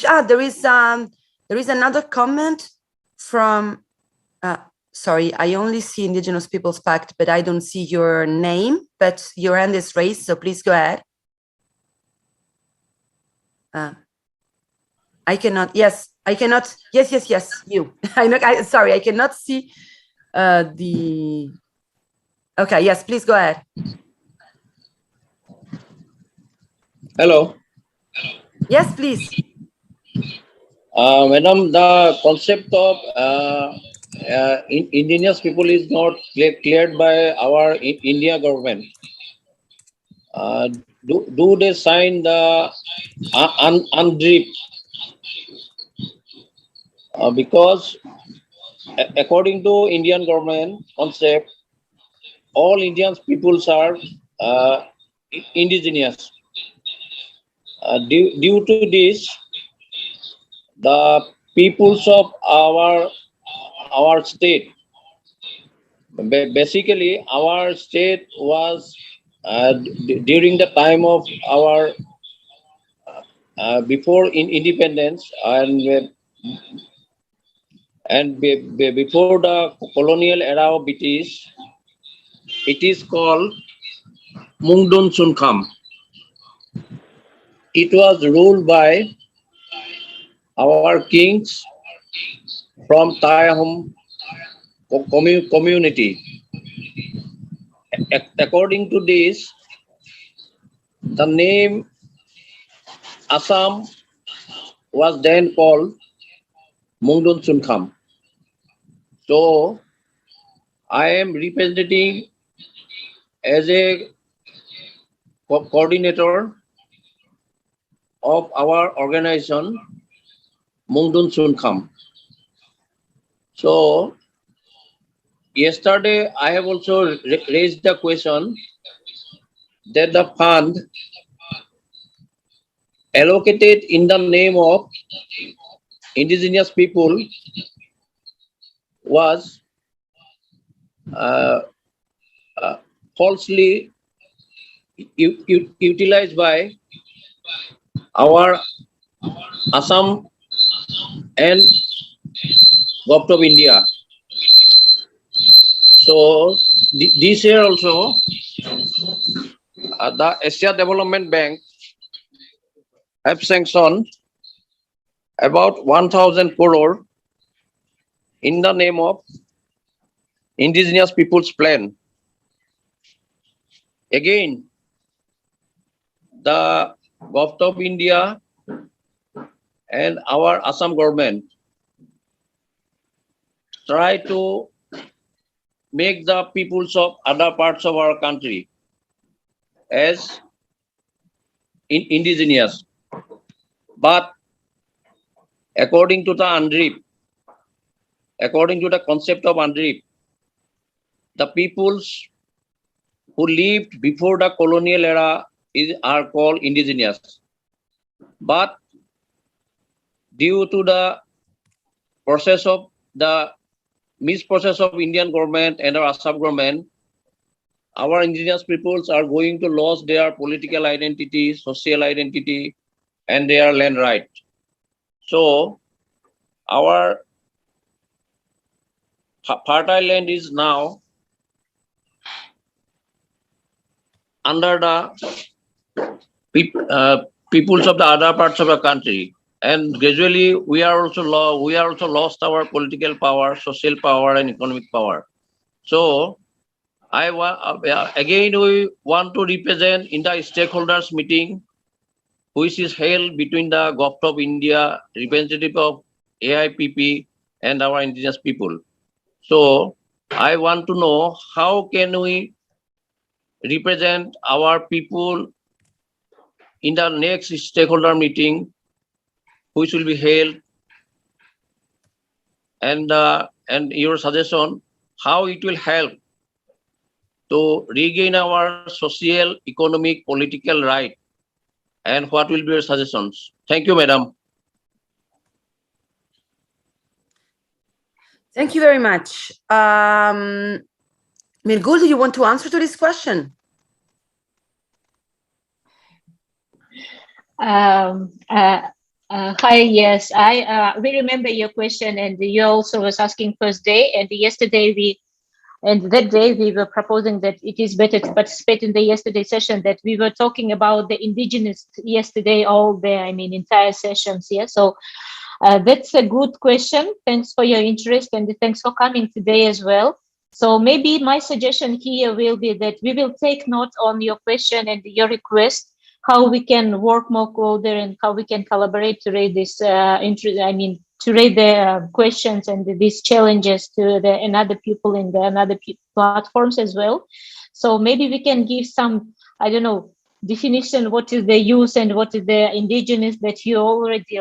there is another comment from. Sorry, I only see Indigenous Peoples Pact, but I don't see your name. But your hand is raised, so please go ahead. I cannot. Yes, I cannot. Yes. You. Sorry, I cannot see the. Okay. Yes, please go ahead. Hello. Yes, please. Madam, the concept of indigenous people is not cleared by our India government. Do they sign the UNDRIP? Because according to Indian government concept, all Indian peoples are indigenous. Due to this, the peoples of our state, basically our state was during the time of our before independence and before the colonial era of British, it is called Mungdun Sunkham. It was ruled by our kings from Tayahum community. According to this, the name Assam was then called Mungdun Sunkham. So I am representing as a coordinator of our organization, Mungdun Sunkham. So yesterday I have also raised the question that the fund allocated in the name of indigenous people was falsely utilized by our Assam and Government of India. So this year also, the Asia Development Bank have sanctioned about 1,000 crore in the name of Indigenous Peoples Plan. Again, the Government of India and our Assam government try to make the peoples of other parts of our country as indigenous. But according to the UNDRIP, according to the concept of UNDRIP, the peoples who lived before the colonial era are called indigenous. But due to the process of the misprocess of Indian government and our Assam government, our indigenous peoples are going to lose their political identity, social identity, and their land right. So our fertile land is now under the peoples of the other parts of the country, and gradually we are also lost our political power, social power, and economic power. So again we want to represent in the stakeholders meeting, which is held between the Government of India, representative of AIPP, and our indigenous people. So I want to know how can we represent our people in the next stakeholder meeting, which will be held, and your suggestion how it will help to regain our social, economic, political right, and what will be your suggestions? Thank you, madam. Thank you very much. Mirgul, do you want to answer to this question? Hi, yes, we remember your question, and you also was asking first day, and that day we were proposing that it is better to participate in the yesterday session, that we were talking about the indigenous yesterday, all the, I mean, entire sessions. Yeah, so that's a good question. Thanks for your interest, and thanks for coming today as well. So maybe my suggestion here will be that we will take note on your question and your request, how we can work more closer and how we can collaborate to raise this to raise the questions and these challenges to the another people in the another platforms as well. So maybe we can give some, I don't know, definition, what is the use and what is the indigenous, that you already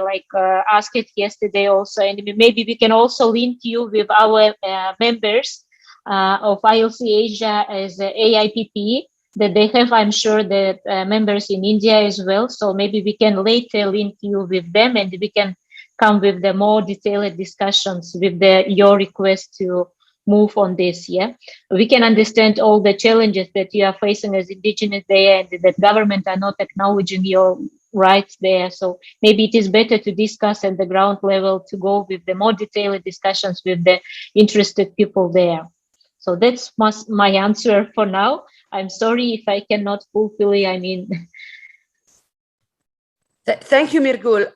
asked it yesterday also, and maybe we can also link you with our members of ILC Asia as AIPP, that they have, I'm sure, that members in India as well. So maybe we can later link you with them, and we can come with the more detailed discussions with your request to move on this. Yeah, we can understand all the challenges that you are facing as indigenous there, and that government are not acknowledging your rights there. So maybe it is better to discuss at the ground level, to go with the more detailed discussions with the interested people there. So that's my answer for now. I'm sorry if I cannot fulfill it. I mean, Thank you, Mirgul.